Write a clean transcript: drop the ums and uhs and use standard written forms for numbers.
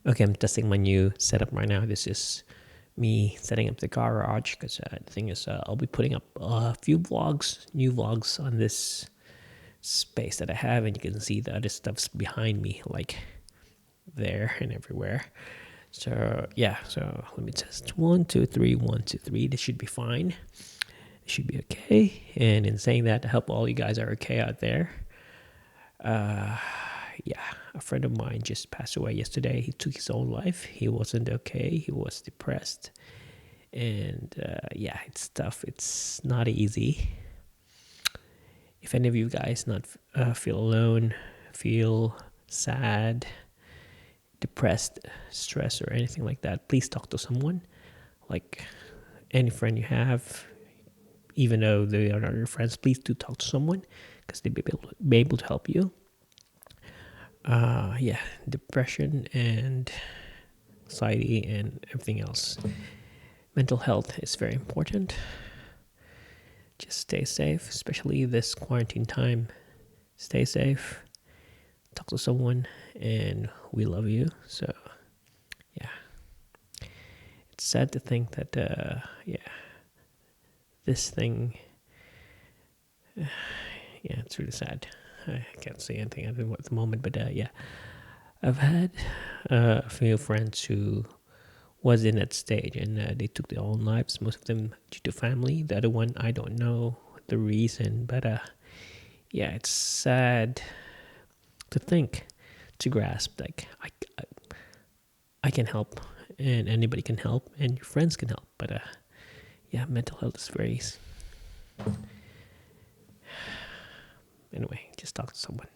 Okay, I'm testing my new setup right now. This is me setting up the garage because the thing is, I'll be putting up a few vlogs, new vlogs on this space that I have, and you can see the other stuff's behind me, like there and everywhere. So yeah, so let me test 1, 2, 3, 1, 2, 3. This should be fine. It should be okay. And in saying that, I hope all you guys are okay out there. Yeah, a friend of mine just passed away yesterday. He took his own life. He wasn't okay. He was depressed, and yeah, it's tough. It's not easy. If any of you guys not feel alone, feel sad, depressed, stressed, or anything like that, please talk to someone. Like any friend you have, even though they are not your friends, please do talk to someone because they'll be able to help you. Yeah, depression and anxiety and everything else. Mental health is very important. Just stay safe, especially this quarantine time. Stay safe, talk to someone, and we love you. So, yeah. It's sad to think that, yeah, this thing, yeah, it's really sad. I can't say anything at the moment, but yeah. I've had a few friends who was in that stage and they took their own lives, most of them due to family. The other one, I don't know the reason, but yeah, it's sad to think, to grasp, like I can help and anybody can help and your friends can help, but yeah, mental health is very, anyway, just talk to someone.